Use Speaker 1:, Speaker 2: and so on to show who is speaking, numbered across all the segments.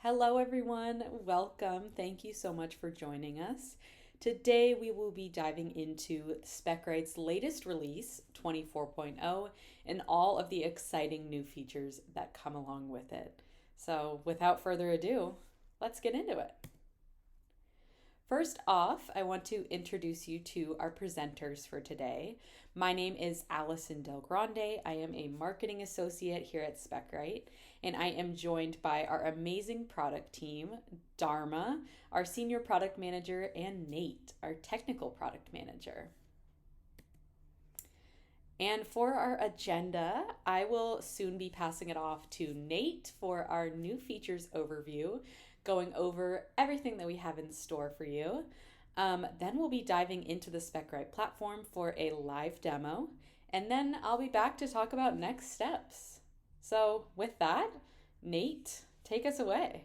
Speaker 1: Hello, everyone. Welcome. Thank you so much for joining us. Today, we will be diving into Specright's latest release, 24.0, and all of the exciting new features that come along with it. So, without further ado, let's get into it. First off, I want to introduce you to our presenters for today. My name is Allison Del Grande. I am a marketing associate here at Specright, and I am joined by our amazing product team, Dharma, our senior product manager, and Nate, our technical product manager. And for our agenda, I will soon be passing it off to Nate for our new features overview, going over everything that we have in store for you. Then we'll be diving into the Specright platform for a live demo, and then I'll be back to talk about next steps. So, with that, Nate, take us away.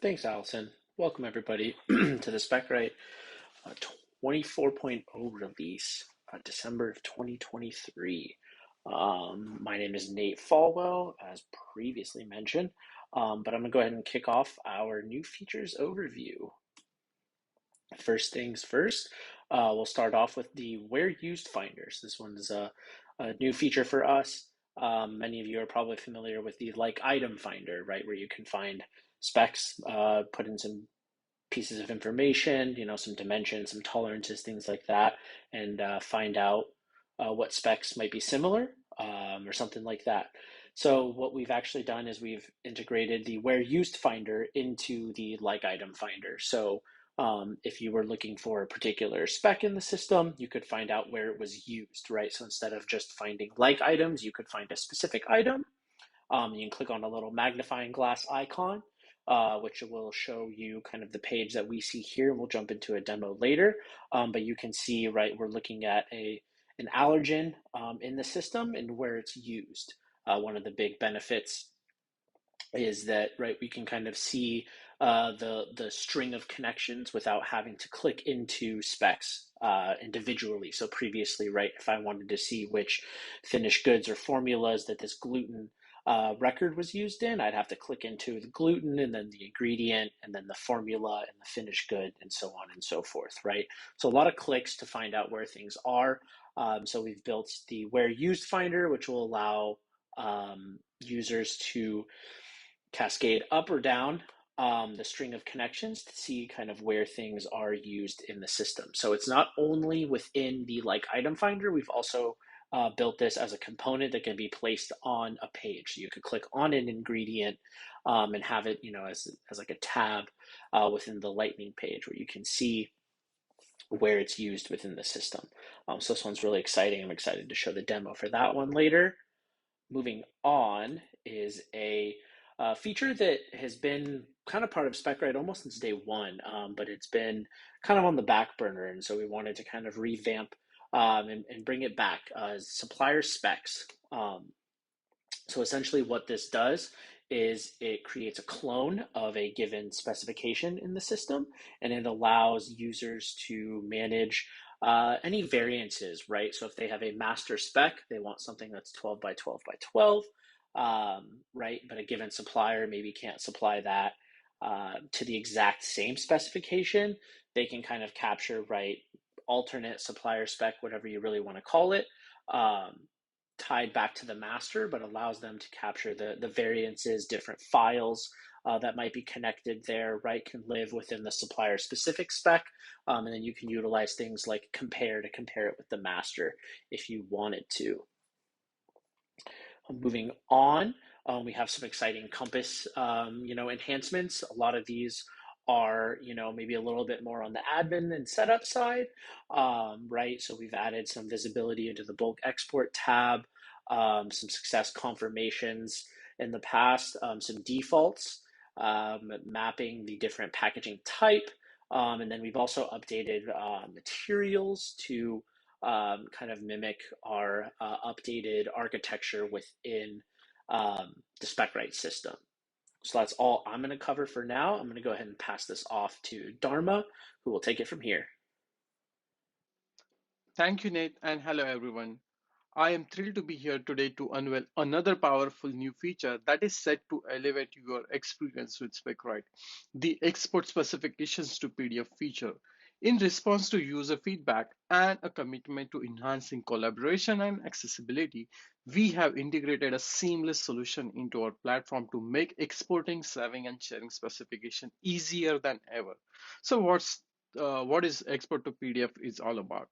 Speaker 2: Thanks, Allison. Welcome, everybody, to the Specright 24.0 release, December of 2023. My name is Nate Falwell, as previously mentioned, but I'm going to go ahead and kick off our new features overview. First things first, we'll start off with the Where Used Finders. This one is a new feature for us. Many of you are probably familiar with the Like Item Finder, right, where you can find specs, put in some pieces of information, some dimensions, some tolerances, things like that, and find out what specs might be similar or something like that. So what we've actually done is we've integrated the Where Used Finder into the Like Item Finder. So if you were looking for a particular spec in the system, you could find out where it was used, right? So instead of just finding like items, you could find a specific item. You can click on a little magnifying glass icon, which will show you kind of the page that we see here. We'll jump into a demo later, but you can see, right, we're looking at an allergen in the system and where it's used. One of the big benefits is that, right, we can kind of see the string of connections without having to click into specs individually. So previously, right, if I wanted to see which finished goods or formulas that this gluten record was used in, I'd have to click into the gluten and then the ingredient and then the formula and the finished good and so on and so forth, right? So a lot of clicks to find out where things are. So we've built the Where Used Finder, which will allow users to cascade up or down the string of connections to see kind of where things are used in the system. So it's not only within the like item finder, we've also built this as a component that can be placed on a page. So you could click on an ingredient and have it, as like a tab within the lightning page where you can see where it's used within the system. So this one's really exciting. I'm excited to show the demo for that one later. Moving on is a feature that has been kind of part of Specright almost since day one, but it's been kind of on the back burner, and so we wanted to kind of revamp and bring it back as supplier specs. So essentially, what this does is it creates a clone of a given specification in the system, and it allows users to manage any variances, right? So if they have a master spec, they want something that's 12 by 12 by 12, right? But a given supplier maybe can't supply that to the exact same specification. They can kind of capture, right, alternate supplier spec, whatever you really want to call it, um, tied back to the master, but allows them to capture the variances, different files that might be connected there, right, can live within the supplier specific spec. And then you can utilize things like compare to compare it with the master if you wanted to. Moving on, we have some exciting Compass, enhancements. A lot of these are, maybe a little bit more on the admin and setup side, right? So we've added some visibility into the bulk export tab, some success confirmations in the past, some defaults, mapping the different packaging type, and then we've also updated materials to kind of mimic our updated architecture within the Specright system. So that's all I'm going to cover for now. I'm going to go ahead and pass this off to Dharma, who will take it from here.
Speaker 3: Thank you, Nate, and hello, everyone. I am thrilled to be here today to unveil another powerful new feature that is set to elevate your experience with Specright, the export specifications to PDF feature. In response to user feedback and a commitment to enhancing collaboration and accessibility, we have integrated a seamless solution into our platform to make exporting, saving, and sharing specification easier than ever. So, what is export to PDF is all about?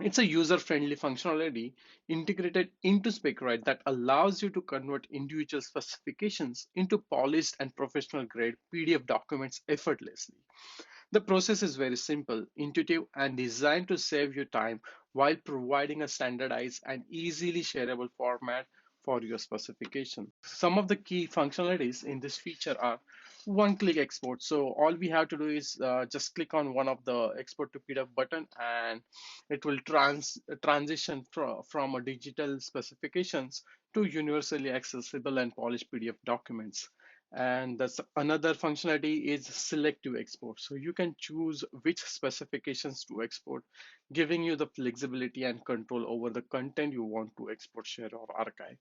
Speaker 3: It's a user-friendly functionality integrated into Specright that allows you to convert individual specifications into polished and professional-grade PDF documents effortlessly. The process is very simple, intuitive, and designed to save you time while providing a standardized and easily shareable format for your specification. Some of the key functionalities in this feature are one-click export. So all we have to do is just click on one of the export to PDF button, and it will transition from a digital specifications to universally accessible and polished PDF documents. And that's another functionality is selective export. So you can choose which specifications to export, giving you the flexibility and control over the content you want to export, share, or archive.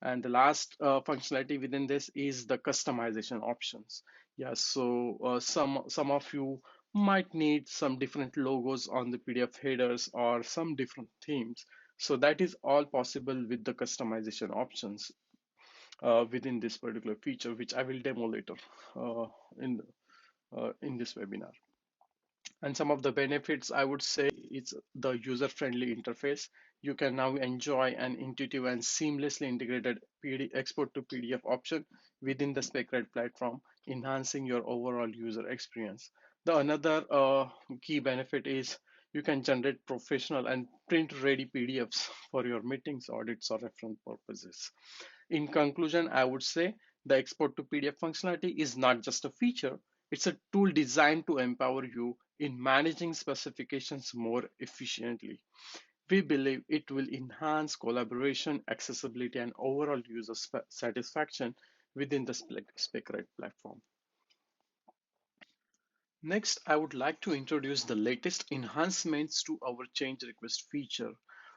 Speaker 3: And the last functionality within this is the customization options. Yeah, so some of you might need some different logos on the PDF headers or some different themes. So that is all possible with the customization options within this particular feature, which I will demo later uh, in in this webinar. And some of the benefits, I would say, it's the user-friendly interface. You can now enjoy an intuitive and seamlessly integrated export to PDF option within the Specright platform, enhancing your overall user experience. The another key benefit is you can generate professional and print-ready PDFs for your meetings, audits, or reference purposes. In conclusion, I would say the export to PDF functionality is not just a feature, it's a tool designed to empower you in managing specifications more efficiently. We believe it will enhance collaboration, accessibility, and overall user satisfaction within the SpecRite platform. Next, I would like to introduce the latest enhancements to our change request feature.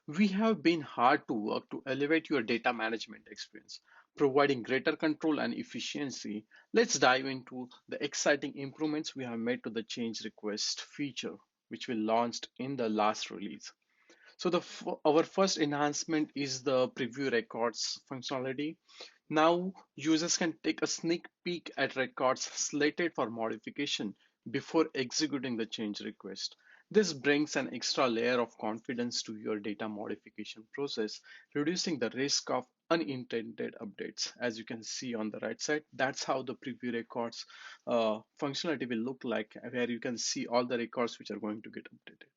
Speaker 3: We have been hard to work to elevate your data management experience, providing greater control and efficiency. Let's dive into the exciting improvements we have made to the change request feature, which we launched in the last release. So our first enhancement is the preview records functionality. Now users can take a sneak peek at records slated for modification before executing the change request. This brings an extra layer of confidence to your data modification process, reducing the risk of unintended updates. As you can see on the right side, that's how the preview records functionality will look like, where you can see all the records which are going to get updated.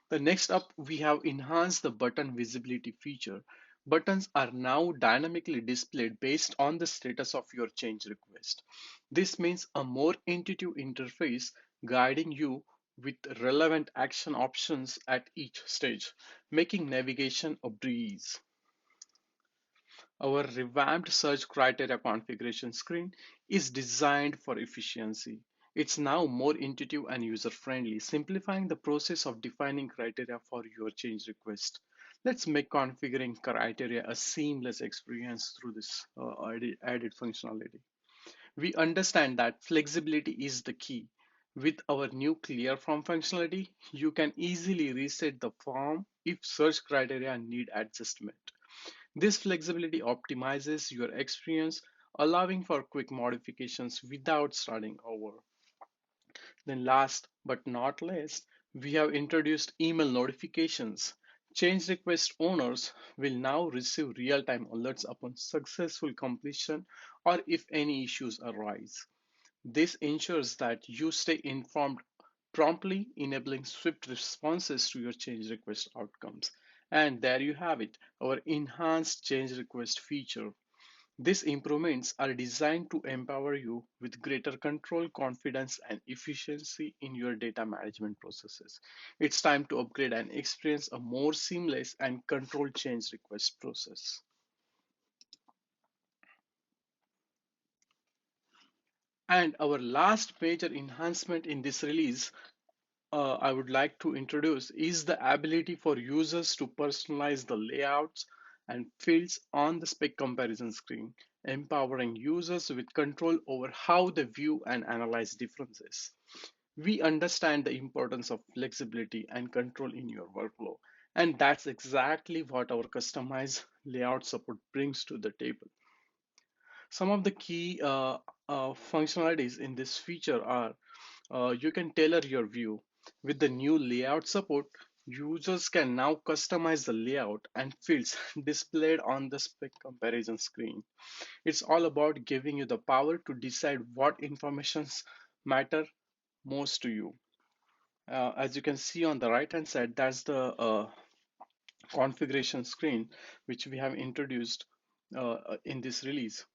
Speaker 3: The next up, we have enhanced the button visibility feature. Buttons are now dynamically displayed based on the status of your change request. This means a more intuitive interface guiding you with relevant action options at each stage, making navigation a breeze. Our revamped search criteria configuration screen is designed for efficiency. It's now more intuitive and user-friendly, simplifying the process of defining criteria for your change request. Let's make configuring criteria a seamless experience through this added functionality. We understand that flexibility is the key. With our new clear form functionality, you can easily reset the form if search criteria need adjustment. This flexibility optimizes your experience, allowing for quick modifications without starting over. Then last but not least, we have introduced email notifications. Change request owners will now receive real-time alerts upon successful completion or if any issues arise. This ensures that you stay informed promptly, enabling swift responses to your change request outcomes. And there you have it, our enhanced change request feature. These improvements are designed to empower you with greater control, confidence, and efficiency in your data management processes. It's time to upgrade and experience a more seamless and controlled change request process. And our last major enhancement in this release I would like to introduce is the ability for users to personalize the layouts and fields on the spec comparison screen, empowering users with control over how they view and analyze differences. We understand the importance of flexibility and control in your workflow, and that's exactly what our customized layout support brings to the table. Some of the key functionalities in this feature are you can tailor your view. With the new layout support, users can now customize the layout and fields displayed on the spec comparison screen. It's all about giving you the power to decide what informations matter most to you. As you can see on the right hand side, that's the configuration screen which we have introduced in this release.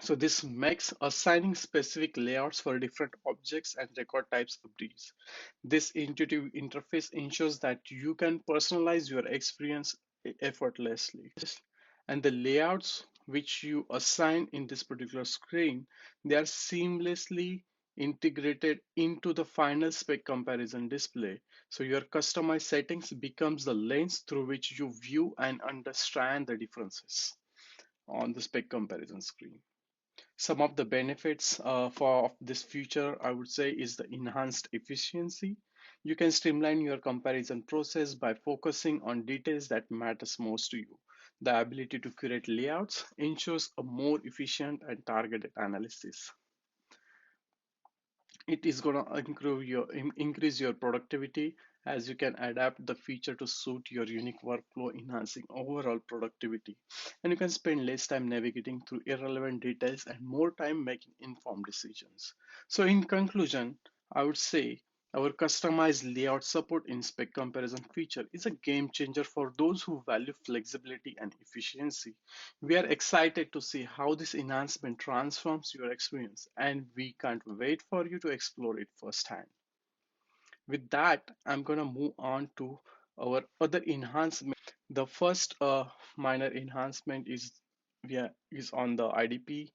Speaker 3: So this makes assigning specific layouts for different objects and record types a breeze. This intuitive interface ensures that you can personalize your experience effortlessly. And the layouts which you assign in this particular screen, they are seamlessly integrated into the final spec comparison display. So your customized settings becomes the lens through which you view and understand the differences on the spec comparison screen. Some of the benefits for this feature, I would say, is the enhanced efficiency. You can streamline your comparison process by focusing on details that matters most to you. The ability to create layouts ensures a more efficient and targeted analysis. It is going to increase your productivity as you can adapt the feature to suit your unique workflow, enhancing overall productivity. And you can spend less time navigating through irrelevant details and more time making informed decisions. So in conclusion, I would say our customized layout support in spec comparison feature is a game changer for those who value flexibility and efficiency. We are excited to see how this enhancement transforms your experience, and we can't wait for you to explore it firsthand. With that, I'm going to move on to our other enhancement. The first minor enhancement is on the IDP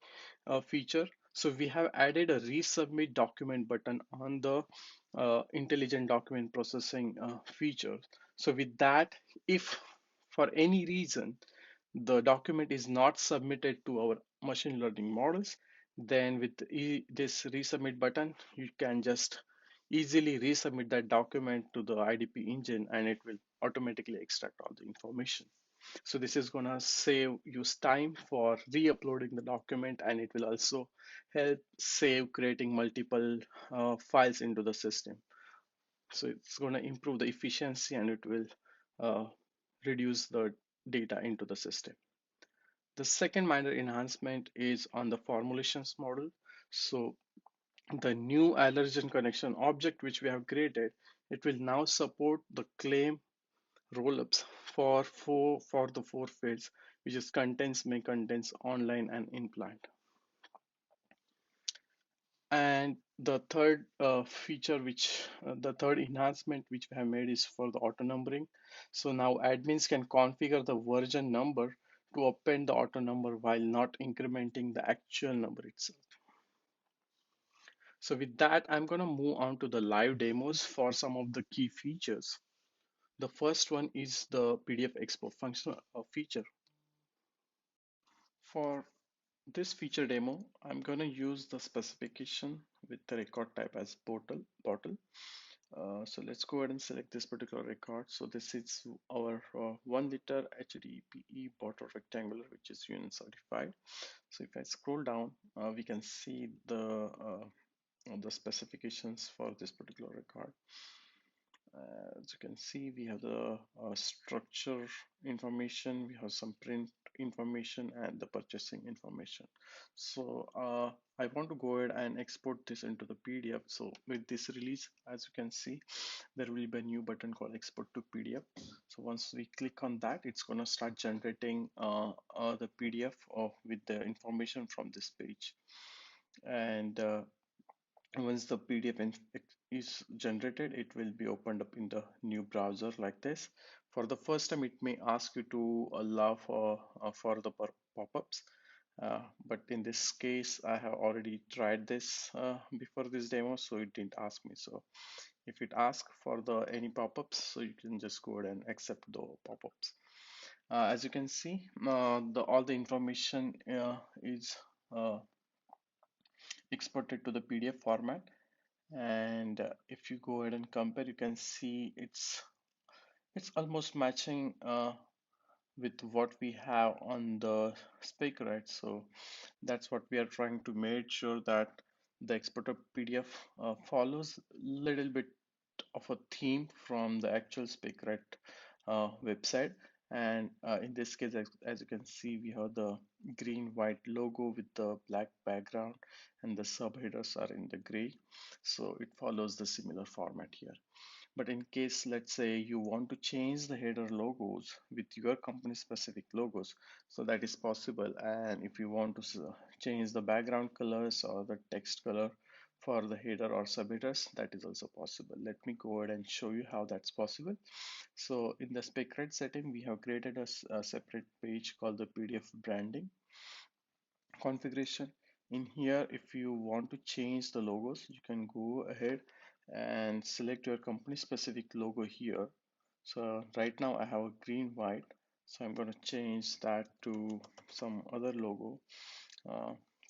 Speaker 3: feature. So we have added a resubmit document button on the intelligent document processing feature. So with that, if for any reason the document is not submitted to our machine learning models, then with this resubmit button, you can just easily resubmit that document to the IDP engine and it will automatically extract all the information. So this is going to save you time for re-uploading the document, and it will also help save creating multiple files into the system. So it's going to improve the efficiency and it will uh, reduce the data into the system. The second minor enhancement is on the formulations model. So the new allergen connection object which we have created, it will now support the claim rollups for the four fields, which is contents, may contents, online, and implant. And the third feature, the third enhancement which we have made is for the auto numbering. So now admins can configure the version number to append the auto number while not incrementing the actual number itself. So with that, I'm going to move on to the live demos for some of the key features. The first one is the PDF export function feature. For this feature demo, I'm going to use the specification with the record type as bottle. So let's go ahead and select this particular record. So this is our 1 liter HDPE bottle rectangular, which is UN certified. So if I scroll down, we can see the specifications for this particular record. As you can see, we have the structure information, we have some print information and the purchasing information. So I want to go ahead and export this into the PDF. So with this release, as you can see, there will be a new button called export to PDF. So once we click on that, it's going to start generating the PDF with the information from this page. And once the PDF is generated, it will be opened up in the new browser like this. For the first time, it may ask you to allow for the pop-ups. But in this case, I have already tried this before this demo, so it didn't ask me. So If it asks for the any pop-ups, so you can just go ahead and accept the pop-ups. As you can see, the all the information is uh, exported to the PDF format. And if you go ahead and compare, you can see it's almost matching with what we have on the Specright. So that's what we are trying to make sure that the exported PDF follows little bit of a theme from the actual Specright website. And in this case, as you can see, we have the green white logo with the black background, and the subheaders are in the gray. So it follows the similar format here. But in case, let's say you want to change the header logos with your company specific logos, so that is possible. And if you want to change the background colors or the text color for the header or subheaders, that is also possible. Let me go ahead and show you how that's possible. So in the Specright setting, we have created a separate page called the PDF branding configuration. In here, if you want to change the logos, you can go ahead and select your company specific logo here. So right now I have a green white, so I'm going to change that to some other logo.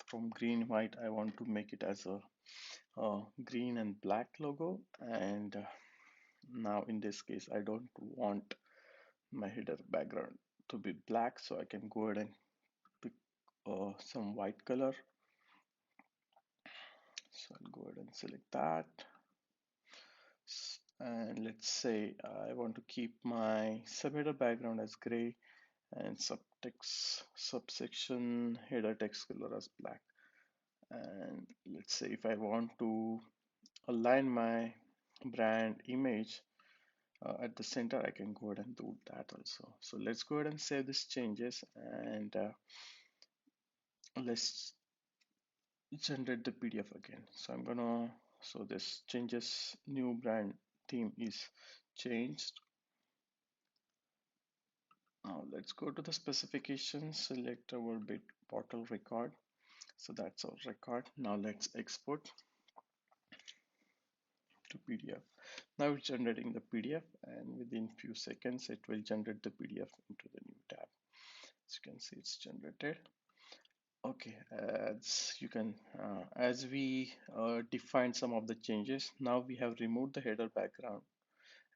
Speaker 3: From green white I want to make it as a green and black logo. And now in this case I don't want my header background to be black, so I can go ahead and pick some white color. So I'll go ahead and select that. And let's say I want to keep my subheader background as gray and subtext subsection header text color as black. And let's say if I want to align my brand image at the center, I can go ahead and do that also. So let's go ahead and save these changes, and let's generate the PDF again. So I'm gonna, so this changes, new brand theme is changed. Now let's go to the specifications, select our bit bottle record. So that's our record. Now let's export to PDF. Now it's generating the PDF, and within few seconds it will generate the PDF into the new tab. As you can see, it's generated. Okay, as you can, as we defined some of the changes, now we have removed the header background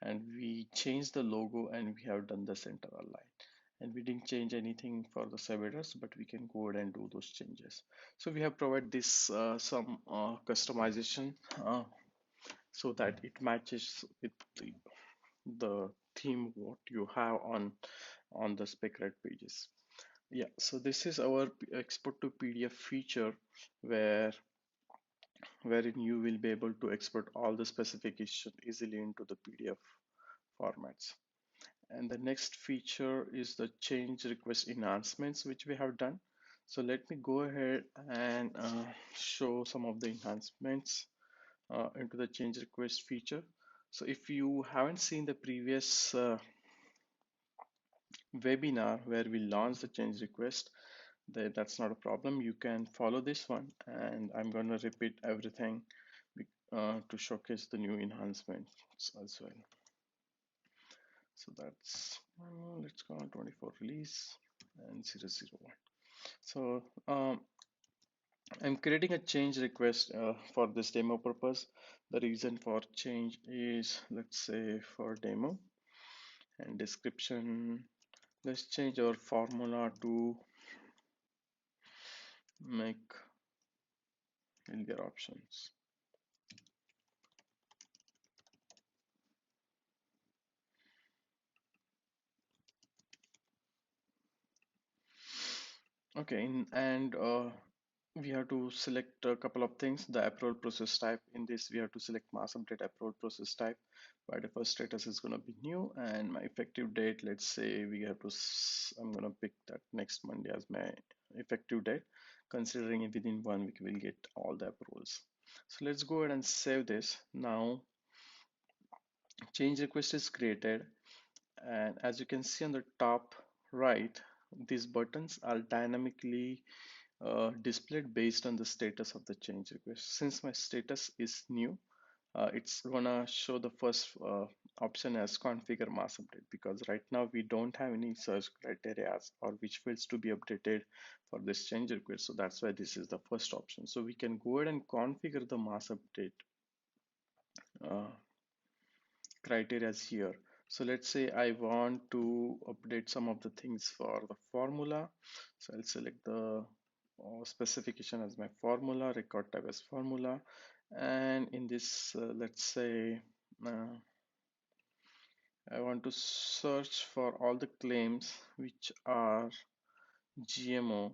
Speaker 3: and we changed the logo and we have done the center align. And we didn't change anything for the subheaders, but we can go ahead and do those changes. So we have provided this some customization so that it matches with the theme what you have on the Specright pages. Yeah, so this is our export to PDF feature where wherein you will be able to export all the specification easily into the PDF formats. And the next feature is the change request enhancements which we have done. So let me go ahead and show some of the enhancements into the change request feature. So if you haven't seen the previous webinar where we launched the change request, that's not a problem. You can follow this one, and I'm going to repeat everything to showcase the new enhancements as well. So that's let's go on 24 release and 001. So I'm creating a change request for this demo purpose. The reason for change is, let's say, for demo and description. Let's change our formula to make healthier options. Okay, and we have to select a couple of things. The approval process type. In this, we have to select mass update approval process type. By default status is going to be new, and my effective date, let's say we have to, I'm going to pick that next Monday as my effective date, considering within 1 week we'll get all the approvals. So let's go ahead and save this. Now change request is created, and as you can see on the top right, these buttons are dynamically displayed based on the status of the change request. Since my status is new, it's gonna show the first option as configure mass update, because right now we don't have any search criteria or which fields to be updated for this change request. So that's why this is the first option. So we can go ahead and configure the mass update uh, criteria here. So let's say I want to update some of the things for the formula. So I'll select the specification as my formula, record type as formula, and in this let's say uh, I want to search for all the claims which are GMO,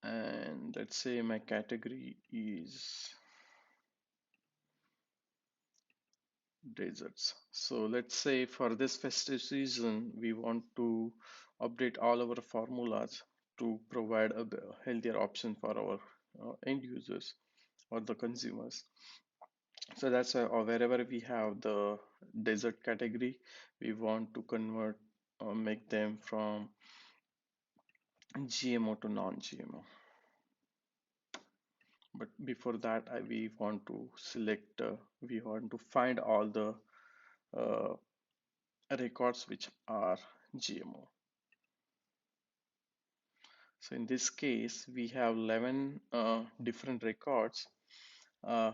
Speaker 3: and let's say my category is deserts. So let's say for this festive season, we want to update all our formulas to provide a healthier option for our end users or the consumers. So that's why wherever we have the desert category, we want to convert or make them from GMO to non-GMO. But before that, we want to select, we want to find all the uh, records which are GMO. So in this case, we have 11 different records uh,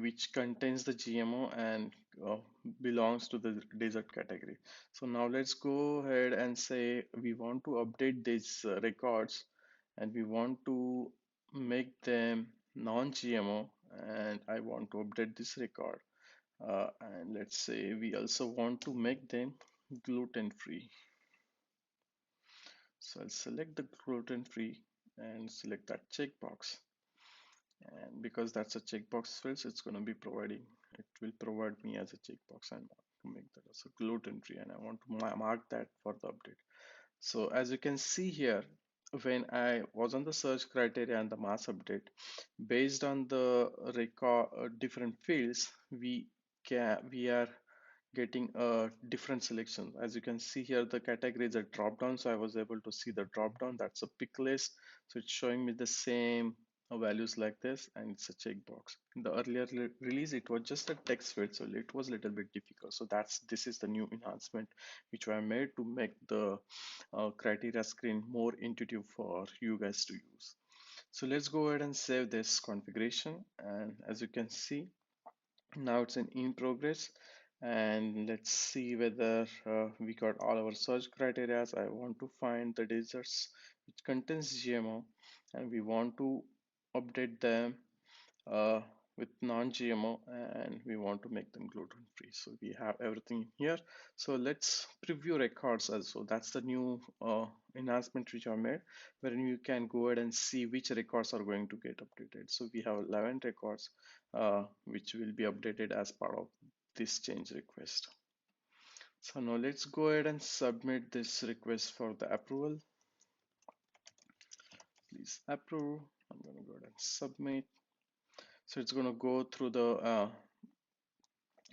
Speaker 3: which contains the GMO and uh, belongs to the desert category. So now let's go ahead and say we want to update these records and we want to make them non-GMO, and I want to update this record. And let's say we also want to make them gluten-free. So I'll select the gluten-free and select that checkbox. And because that's a checkbox field, it's going to be providing, it will provide me as a checkbox. I want to make that as a gluten-free, and I want to mark that for the update. So as you can see here, when I was on the search criteria and the mass update, based on the record different fields, we are getting a different selection. As you can see here, the category is a drop down, so I was able to see the drop down. That's a pick list, so it's showing me the same values like this, and it's a checkbox. In the earlier release, it was just a text field, so it was a little bit difficult. So this is the new enhancement which I made to make the criteria screen more intuitive for you guys to use. So let's go ahead and save this configuration, and as you can see, now it's in progress. And let's see whether we got all our search criteria. I want to find the desserts which contains GMO, and we want to update them uh, with non-GMO, and we want to make them gluten free. So we have everything here. So let's preview records also. That's the new enhancement which I made, wherein you can go ahead and see which records are going to get updated. So we have 11 records which will be updated as part of this change request. So now let's go ahead and submit this request for the approval. Please approve. I'm going to go ahead and submit. So it's going to go through the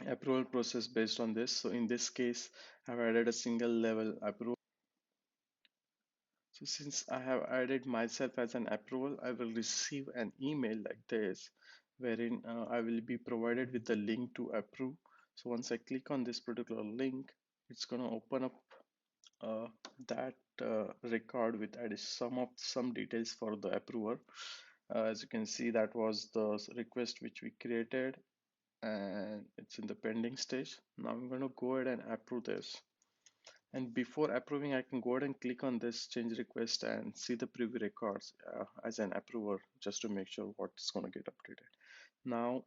Speaker 3: approval process based on this. So in this case, I've added a single level approval. So since I have added myself as an approval, I will receive an email like this, wherein I will be provided with the link to approve. So once I click on this particular link, it's going to open up uh, that record with added some details for the approver. As you can see, that was the request which we created, and it's in the pending stage. Now I'm going to go ahead and approve this. And before approving, I can go ahead and click on this change request and see the preview records as an approver, just to make sure what's going to get updated. Now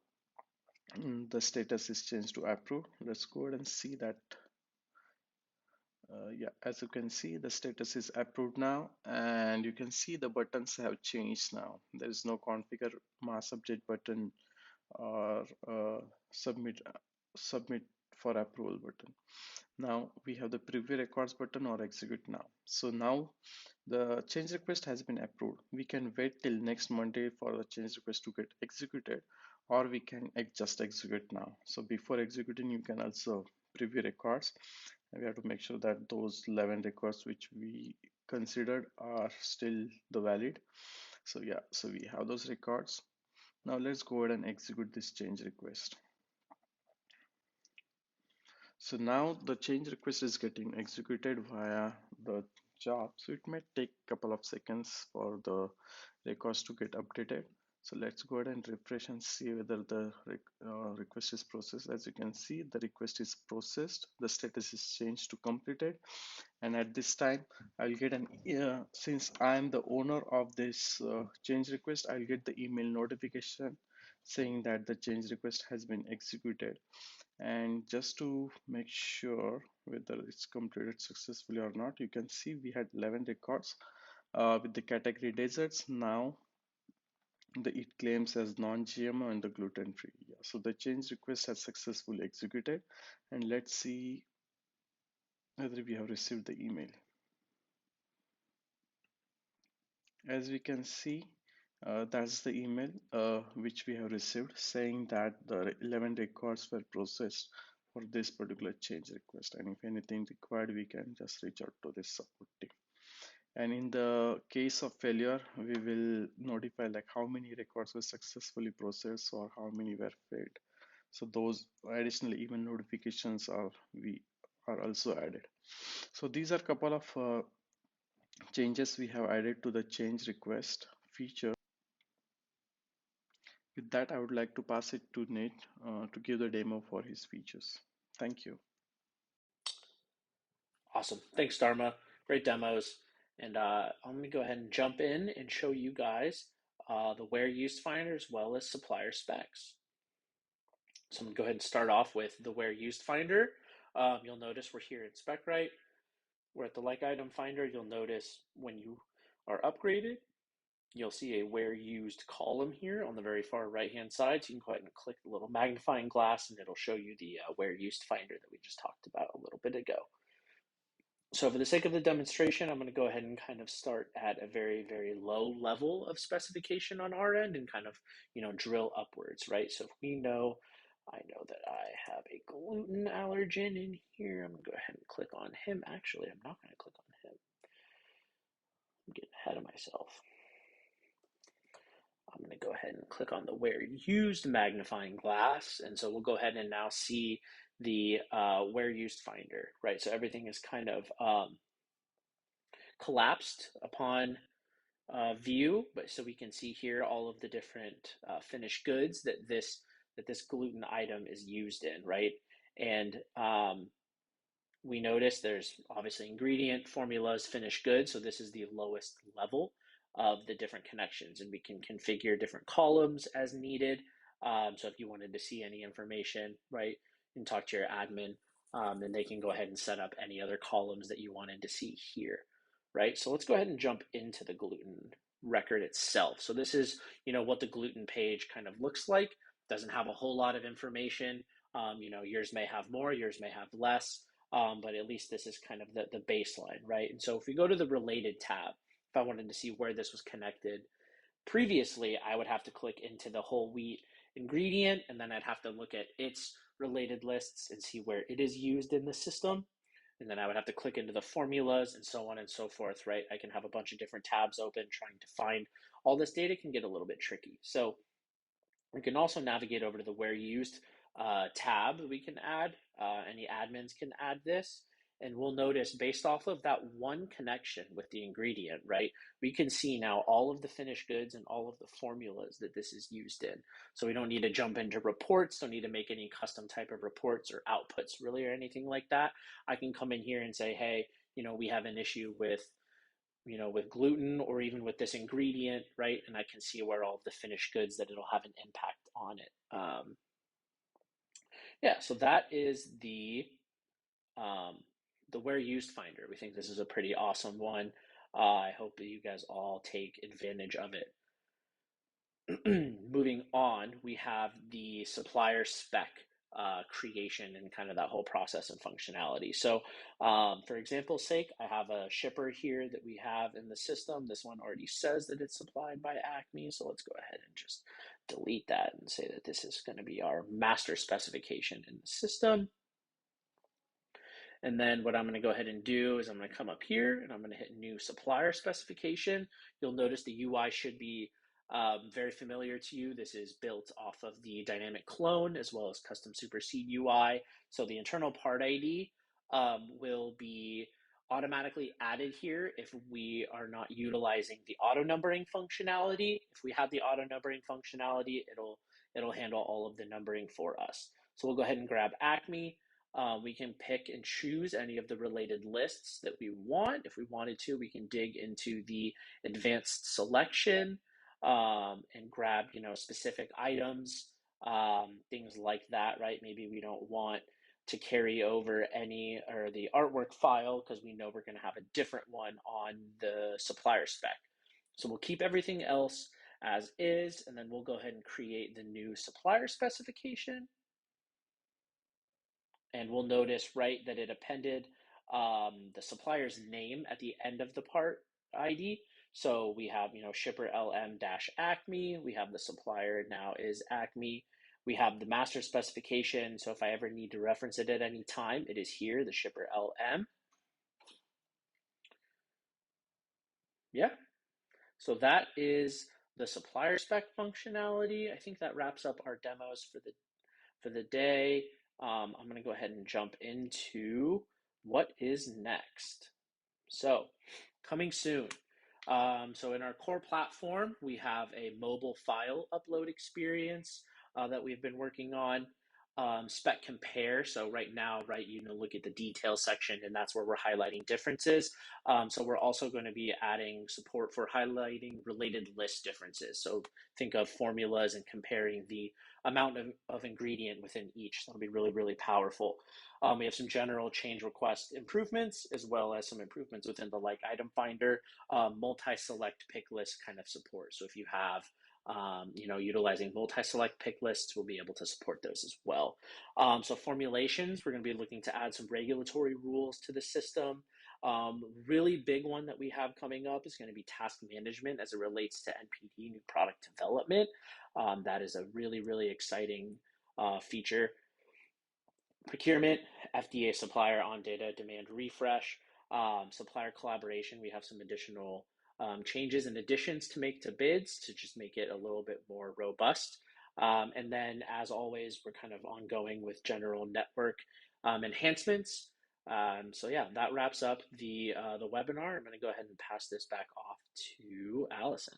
Speaker 3: the status is changed to approve. Let's go ahead and see that. Yeah, as you can see, the status is approved now, and you can see the buttons have changed now. There is no configure mass update button or submit for approval button. Now we have the preview records button or execute now. So now the change request has been approved. We can wait till next Monday for the change request to get executed, or we can just execute now. So before executing, you can also preview records, and we have to make sure that those 11 records which we considered are still the valid. So yeah, so we have those records. Now let's go ahead and execute this change request. So now the change request is getting executed via the job. So it might take a couple of seconds for the records to get updated. So let's go ahead and refresh and see whether the request is processed. As you can see, the request is processed. The status is changed to completed. And at this time, I'll get an, since I'm the owner of this change request, I'll get the email notification saying that the change request has been executed. And just to make sure whether it's completed successfully or not, you can see we had 11 records with the category desserts. Now it claims as non-GMO and the gluten-free. Yeah, so the change request has successfully executed, and let's see whether we have received the email. As we can see, that's the email which we have received saying that the 11 records were processed for this particular change request, and if anything required, we can just reach out to this support team. And in the case of failure, we will notify like how many records were successfully processed or how many were failed. So those additional email notifications are also added. So these are a couple of changes we have added to the change request feature. With that, I would like to pass it to Nate to give the demo for his features. Thank you.
Speaker 2: Awesome. Thanks, Dharma. Great demos. And I'm going to go ahead and jump in and show you guys the where used finder as well as supplier specs. So I'm going to go ahead and start off with the where used finder. You'll notice we're here in Specright. We're at the like item finder. You'll notice when you are upgraded, you'll see a where used column here on the very far right hand side. So you can go ahead and click the little magnifying glass and it'll show you the where used finder that we just talked about a little bit ago. So for the sake of the demonstration, I'm going to go ahead and kind of start at a very, very low level of specification on our end and kind of, drill upwards, right? So if I know that I have a gluten allergen in here. I'm going to go ahead and click on him. Actually, I'm not going to click on him. I'm getting ahead of myself. I'm going to go ahead and click on the where used magnifying glass. And so we'll go ahead and now see the where used finder, right? So everything is kind of collapsed upon view, but so we can see here all of the different finished goods that this gluten item is used in, right? And we notice there's obviously ingredient, formulas, finished goods. So this is the lowest level of the different connections, and we can configure different columns as needed. So if you wanted to see any information, right, and talk to your admin, then they can go ahead and set up any other columns that you wanted to see here, right? So let's go ahead and jump into the gluten record itself. So this is, what the gluten page kind of looks like. Doesn't have a whole lot of information. Yours may have more, yours may have less. But at least this is kind of the baseline, right? And so if we go to the related tab, if I wanted to see where this was connected, previously I would have to click into the whole wheat ingredient, and then I'd have to look at its related lists and see where it is used in the system. And then I would have to click into the formulas and so on and so forth, right? I can have a bunch of different tabs open trying to find all this data can get a little bit tricky. So we can also navigate over to the where used tab we can add. Any admins can add this. And we'll notice based off of that one connection with the ingredient, right, we can see now all of the finished goods and all of the formulas that this is used in. So we don't need to jump into reports, don't need to make any custom type of reports or outputs really or anything like that. I can come in here and say, hey, we have an issue with gluten or even with this ingredient, right? And I can see where all of the finished goods that it'll have an impact on it. Yeah, so that is where used finder. We think this is a pretty awesome one. I hope that you guys all take advantage of it. Moving on, we have the supplier spec creation and kind of that whole process and functionality. So for example's sake, I have a shipper here that we have in the system. This one already says that it's supplied by Acme. So let's go ahead and just delete that and say that this is going to be our master specification in the system. And then what I'm going to go ahead and do is I'm going to come up here and I'm going to hit new supplier specification. You'll notice the UI should be very familiar to you. This is built off of the dynamic clone as well as custom supersede UI. So the internal part ID will be automatically added here if we are not utilizing the auto numbering functionality. If we have the auto numbering functionality, it'll handle all of the numbering for us. So we'll go ahead and grab Acme. We can pick and choose any of the related lists that we want. If we wanted to, we can dig into the advanced selection and grab, specific items, things like that, right? Maybe we don't want to carry over any or the artwork file because we know we're going to have a different one on the supplier spec. So we'll keep everything else as is, and then we'll go ahead and create the new supplier specification. And we'll notice, right, that it appended the supplier's name at the end of the part ID. So we have, shipper LM-Acme. We have the supplier now is Acme. We have the master specification. So if I ever need to reference it at any time, it is here, the shipper LM. Yeah. So that is the supplier spec functionality. I think that wraps up our demos for the day. I'm going to go ahead and jump into what is next. So, coming soon. So in our core platform, we have a mobile file upload experience that we've been working on. Spec compare. So right now, right, look at the details section, and that's where we're highlighting differences. So we're also going to be adding support for highlighting related list differences. So think of formulas and comparing the amount of ingredient within each. That'll be really, really powerful. We have some general change request improvements, as well as some improvements within the like item finder, multi-select pick list kind of support. So if you have utilizing multi-select pick lists, we'll be able to support those as well. So formulations, we're going to be looking to add some regulatory rules to the system. Really big one that we have coming up is going to be task management as it relates to NPD, new product development. That is a really, really exciting feature. Procurement, FDA supplier on data demand refresh, supplier collaboration. We have some additional changes and additions to make to bids to just make it a little bit more robust. And then, as always, we're kind of ongoing with general network enhancements. So yeah, that wraps up the webinar. I'm going to go ahead and pass this back off to Allison.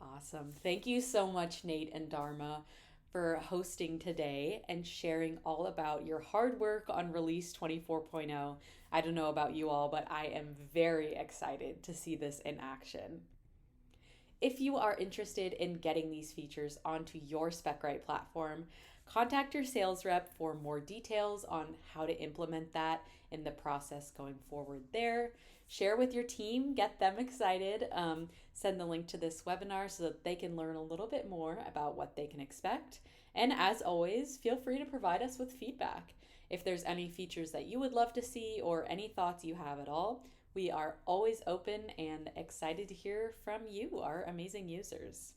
Speaker 1: Awesome. Thank you so much, Nate and Dharma, for hosting today and sharing all about your hard work on release 24.0. I don't know about you all, but I am very excited to see this in action. If you are interested in getting these features onto your Specright platform, contact your sales rep for more details on how to implement that in the process going forward there. Share with your team, get them excited. Send the link to this webinar so that they can learn a little bit more about what they can expect. And as always, feel free to provide us with feedback. If there's any features that you would love to see or any thoughts you have at all, we are always open and excited to hear from you, our amazing users.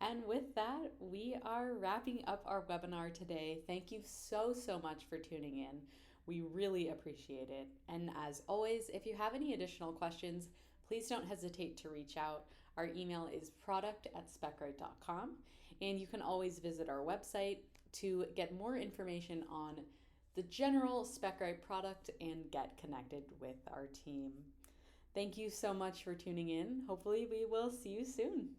Speaker 1: And with that, we are wrapping up our webinar today. Thank you so much for tuning in. We really appreciate it. And as always, if you have any additional questions, please don't hesitate to reach out. Our email is product@specright.com, and you can always visit our website to get more information on the general Specright product and get connected with our team. Thank you so much for tuning in. Hopefully we will see you soon.